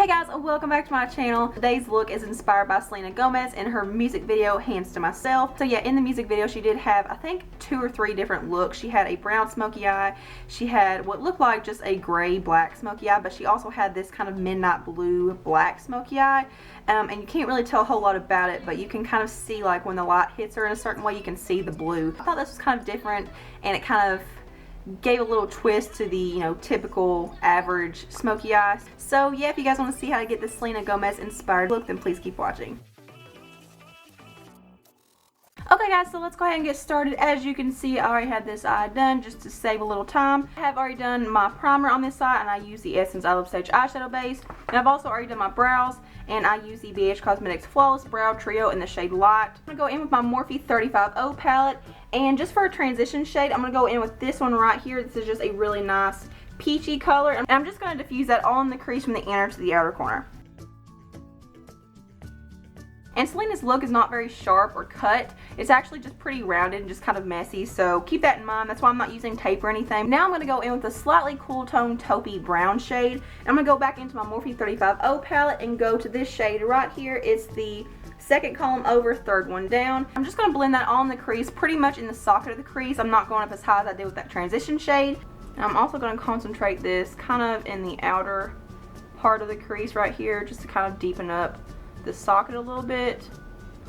Hey guys, welcome back to my channel. Today's look is inspired by Selena Gomez in her music video Hands to Myself. So yeah, in the music video she did have I think 2 or 3 different looks. She had a brown smoky eye, she had what looked like just a gray black smoky eye, but she also had this kind of midnight blue black smoky eye. And you can't really tell a whole lot about it, but you can kind of see, like, when the light hits her in a certain way, you can see the blue. I thought this was kind of different, and it kind of gave a little twist to the, you know, typical average smoky eyes. So yeah, if you guys want to see how to get this Selena Gomez inspired look, then please keep watching. Okay guys, so let's go ahead and get started. As you can see, I already had this eye done just to save a little time. I have already done my primer on this eye, and I use the Essence I Love Stage eyeshadow base. And I've also already done my brows, and I use the BH Cosmetics Flawless Brow Trio in the shade Light. I'm going to go in with my Morphe 35O palette, and just for a transition shade, I'm going to go in with this one right here. This is just a really nice peachy color, and I'm just going to diffuse that all in the crease from the inner to the outer corner. And Selena's look is not very sharp or cut. It's actually just pretty rounded and just kind of messy, so keep that in mind. That's why I'm not using tape or anything. Now I'm going to go in with a slightly cool tone taupey brown shade. I'm going to go back into my Morphe 35O palette and go to this shade right here. It's the second column over, third one down. I'm just going to blend that all in the crease, pretty much in the socket of the crease. I'm not going up as high as I did with that transition shade. And I'm also going to concentrate this kind of in the outer part of the crease right here, just to kind of deepen up the socket a little bit.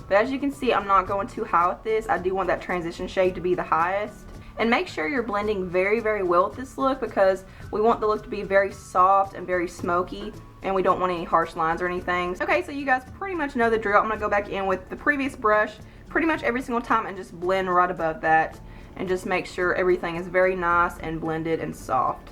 But as you can see, I'm not going too high with this. I do want that transition shade to be the highest. And make sure you're blending very, very well with this look, because we want the look to be very soft and very smoky, and we don't want any harsh lines or anything. Okay, so you guys pretty much know the drill. I'm going to go back in with the previous brush pretty much every single time and just blend right above that, and just make sure everything is very nice and blended and soft.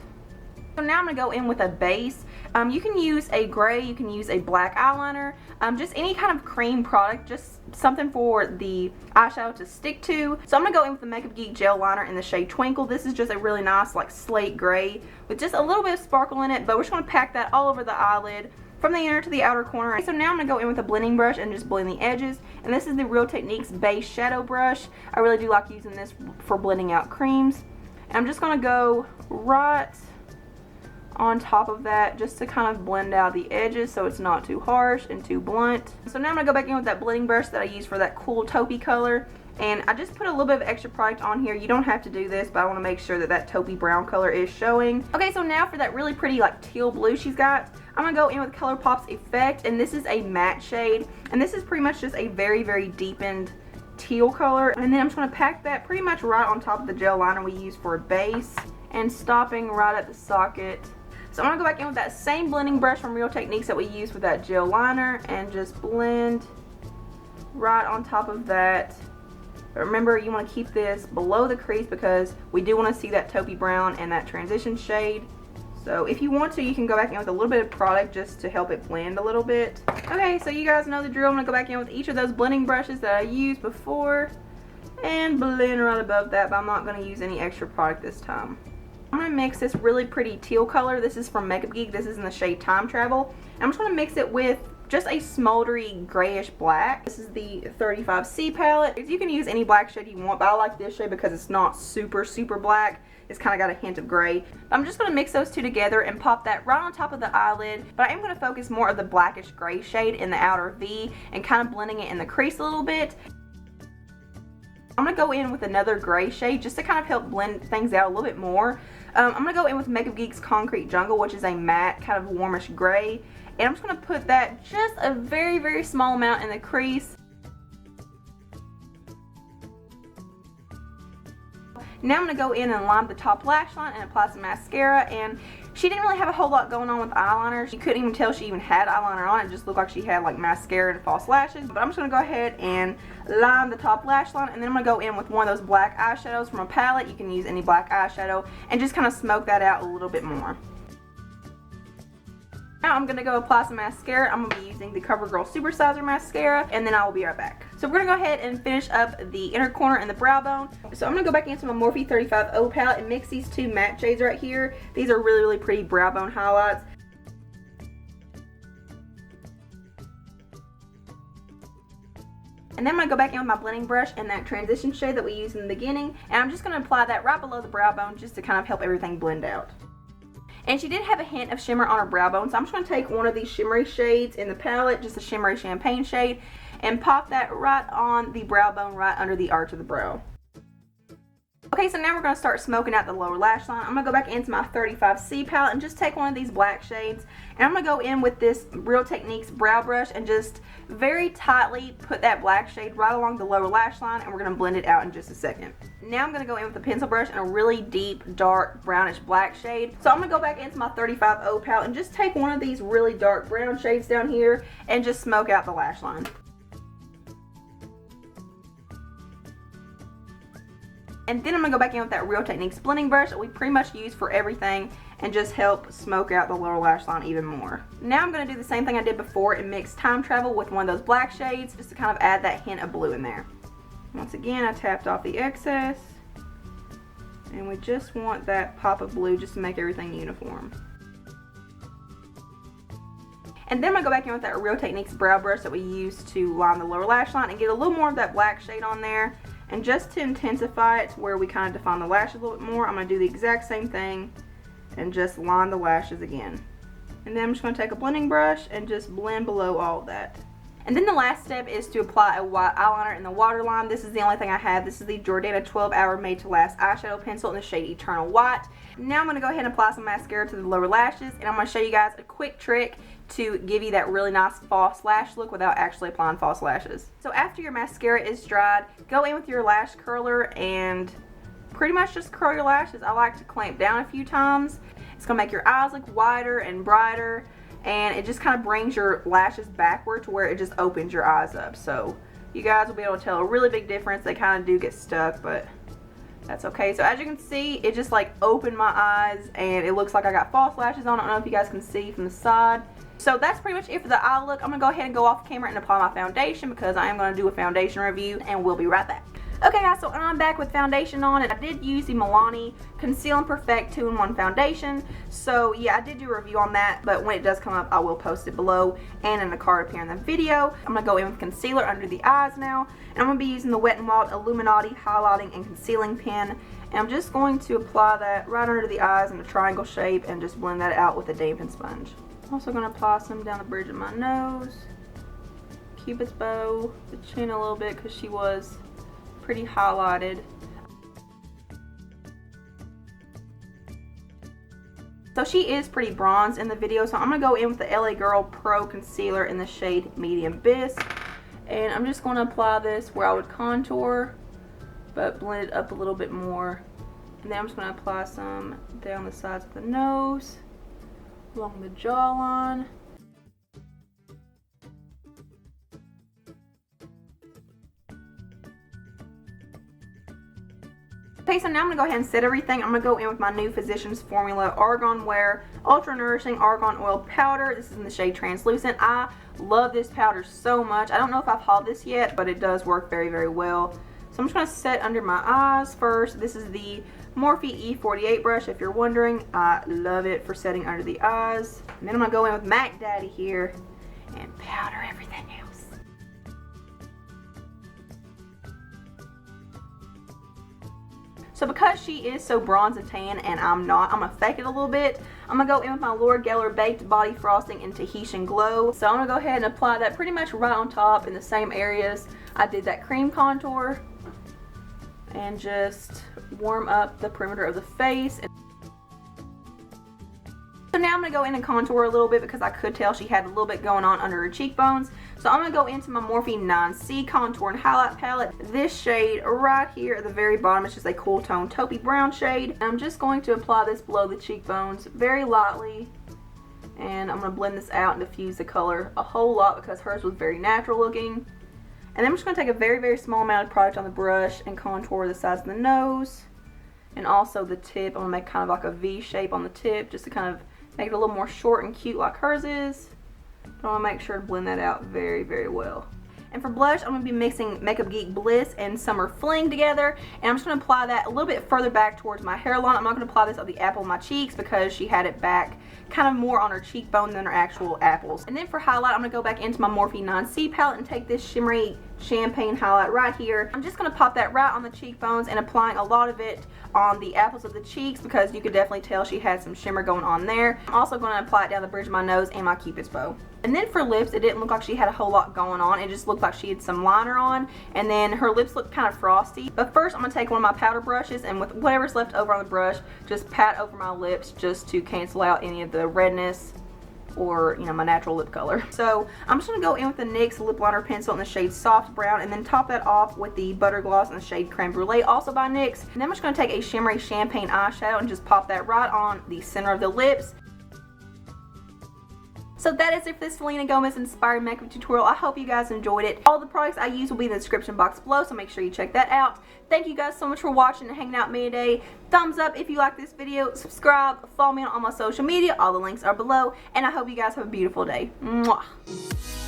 So now I'm going to go in with a base. You can use a gray, you can use a black eyeliner, just any kind of cream product, just something for the eyeshadow to stick to. So I'm going to go in with the Makeup Geek gel liner in the shade Twinkle. This is just a really nice, like, slate gray with just a little bit of sparkle in it, but we're just going to pack that all over the eyelid from the inner to the outer corner. So now I'm going to go in with a blending brush and just blend the edges. And this is the Real Techniques base shadow brush. I really do like using this for blending out creams. And I'm just going to go right on top of that just to kind of blend out the edges so it's not too harsh and too blunt. So now I'm going to go back in with that blending brush that I used for that cool taupey color, and I just put a little bit of extra product on here. You don't have to do this, but I want to make sure that that taupey brown color is showing. Okay, so now for that really pretty, like, teal blue she's got, I'm going to go in with Colourpop's Effect, and this is a matte shade, and this is pretty much just a very, very deepened teal color. And then I'm just going to pack that pretty much right on top of the gel liner we use for a base, and stopping right at the socket. So I'm going to go back in with that same blending brush from Real Techniques that we used with that gel liner and just blend right on top of that. But remember, you want to keep this below the crease because we do want to see that taupey brown and that transition shade. So if you want to, you can go back in with a little bit of product just to help it blend a little bit. Okay, so you guys know the drill. I'm going to go back in with each of those blending brushes that I used before and blend right above that, but I'm not going to use any extra product this time. I'm going to mix this really pretty teal color. This is from Makeup Geek. This is in the shade Time Travel. And I'm just going to mix it with just a smoldery grayish black. This is the 35C palette. You can use any black shade you want, but I like this shade because it's not super, super black. It's kind of got a hint of gray. But I'm just going to mix those two together and pop that right on top of the eyelid. But I am going to focus more of the blackish gray shade in the outer V and kind of blending it in the crease a little bit. I'm going to go in with another gray shade just to kind of help blend things out a little bit more. I'm going to go in with Makeup Geek's Concrete Jungle, which is a matte, kind of warmish gray. And I'm just going to put that just a very, very small amount in the crease. Now I'm going to go in and line the top lash line and apply some mascara. And she didn't really have a whole lot going on with eyeliner. You couldn't even tell she even had eyeliner on. It just looked like she had, like, mascara and false lashes. But I'm just going to go ahead and line the top lash line. And then I'm going to go in with one of those black eyeshadows from a palette. You can use any black eyeshadow. And just kind of smoke that out a little bit more. Now I'm going to go apply some mascara. I'm going to be using the CoverGirl Supersizer mascara, and then I will be right back. So we're going to go ahead and finish up the inner corner and the brow bone. So I'm going to go back into my Morphe 35O palette and mix these two matte shades right here. These are really, really pretty brow bone highlights. And then I'm going to go back in with my blending brush and that transition shade that we used in the beginning, and I'm just going to apply that right below the brow bone just to kind of help everything blend out. And she did have a hint of shimmer on her brow bone, so I'm just going to take one of these shimmery shades in the palette, just a shimmery champagne shade, and pop that right on the brow bone, right under the arch of the brow. Okay, so now we're going to start smoking out the lower lash line. I'm going to go back into my 35C palette and just take one of these black shades. And I'm going to go in with this Real Techniques brow brush and just very tightly put that black shade right along the lower lash line, and we're going to blend it out in just a second. Now I'm going to go in with a pencil brush and a really deep, dark, brownish black shade. So I'm going to go back into my 35O palette and just take one of these really dark brown shades down here and just smoke out the lash line. And then I'm going to go back in with that Real Techniques blending brush that we pretty much use for everything and just help smoke out the lower lash line even more. Now I'm going to do the same thing I did before and mix Time Travel with one of those black shades just to kind of add that hint of blue in there. Once again, I tapped off the excess, and we just want that pop of blue just to make everything uniform. And then I'm going to go back in with that Real Techniques brow brush that we used to line the lower lash line and get a little more of that black shade on there. And just to intensify it to where we kind of define the lashes a little bit more, I'm going to do the exact same thing and just line the lashes again. And then I'm just going to take a blending brush and just blend below all of that. And then the last step is to apply a white eyeliner in the waterline. This is the only thing I have. This is the Jordana 12 Hour Made to Last eyeshadow pencil in the shade Eternal White. Now I'm going to go ahead and apply some mascara to the lower lashes, and I'm going to show you guys a quick trick to give you that really nice false lash look without actually applying false lashes. So after your mascara is dried, go in with your lash curler and pretty much just curl your lashes. I like to clamp down a few times. It's going to make your eyes look wider and brighter, and it just kind of brings your lashes backward to where it just opens your eyes up. So you guys will be able to tell a really big difference. They kind of do get stuck, but that's okay. So as you can see, it just like opened my eyes and it looks like I got false lashes on. I don't know if you guys can see from the side. So that's pretty much it for the eye look. I'm going to go ahead and go off camera and apply my foundation because I am going to do a foundation review, and we'll be right back. Okay guys, so I'm back with foundation on, and I did use the Milani Conceal and Perfect 2-in-1 foundation. So yeah, I did do a review on that, but when it does come up, I will post it below and in the card up here in the video. I'm going to go in with concealer under the eyes now, and I'm going to be using the Wet n Wild Illuminati Highlighting and Concealing Pen. And I'm just going to apply that right under the eyes in a triangle shape and just blend that out with a dampen sponge. I'm also going to apply some down the bridge of my nose, Cupid's bow, the chin a little bit because she was pretty highlighted. So she is pretty bronzed in the video, so I'm going to go in with the LA Girl Pro Concealer in the shade Medium Bisque. And I'm just going to apply this where I would contour, but blend it up a little bit more. And then I'm just going to apply some down the sides of the nose, along the jawline. Okay, so now I'm going to go ahead and set everything. I'm going to go in with my new Physicians Formula Argan Wear Ultra Nourishing Argan Oil Powder. This is in the shade Translucent. I love this powder so much. I don't know if I've hauled this yet, but it does work very, very well. So I'm just going to set under my eyes first. This is the Morphe E48 brush, if you're wondering. I love it for setting under the eyes. And then I'm going to go in with Mac Daddy here and powder everything else. So because she is so bronze and tan and I'm not, I'm going to fake it a little bit. I'm going to go in with my Laura Geller Baked Body Frosting in Tahitian Glow. So I'm going to go ahead and apply that pretty much right on top in the same areas I did that cream contour. And just warm up the perimeter of the face. So now I'm going to go in and contour a little bit because I could tell she had a little bit going on under her cheekbones. So I'm going to go into my Morphe 9C Contour and Highlight Palette. This shade right here at the very bottom is just a cool tone taupey brown shade. And I'm just going to apply this below the cheekbones very lightly. And I'm going to blend this out and diffuse the color a whole lot because hers was very natural looking. And then I'm just going to take a very, very small amount of product on the brush and contour the sides of the nose. And also the tip. I'm going to make kind of like a V shape on the tip just to kind of make it a little more short and cute like hers is. But I want to make sure to blend that out very, very well. And for blush, I'm going to be mixing Makeup Geek Bliss and Summer Fling together. And I'm just going to apply that a little bit further back towards my hairline. I'm not going to apply this on the apple of my cheeks because she had it back kind of more on her cheekbone than her actual apples. And then for highlight, I'm going to go back into my Morphe 9C palette and take this shimmery champagne highlight right here. I'm just going to pop that right on the cheekbones and applying a lot of it on the apples of the cheeks because you could definitely tell she had some shimmer going on there. I'm also going to apply it down the bridge of my nose and my Cupid's bow. And then for lips, it didn't look like she had a whole lot going on. It just looked like she had some liner on, and then her lips looked kind of frosty. But first, I'm going to take one of my powder brushes, and with whatever's left over on the brush, just pat over my lips just to cancel out any of the redness or, you know, my natural lip color. So I'm just going to go in with the NYX lip liner pencil in the shade Soft Brown, and then top that off with the Butter Gloss in the shade Creme Brulee, also by NYX. And then I'm just going to take a shimmery champagne eyeshadow and just pop that right on the center of the lips. So that is it for this Selena Gomez inspired makeup tutorial. I hope you guys enjoyed it. All the products I use will be in the description box below, so make sure you check that out. Thank you guys so much for watching and hanging out with me today. Thumbs up if you like this video. Subscribe. Follow me on all my social media. All the links are below. And I hope you guys have a beautiful day. Mwah.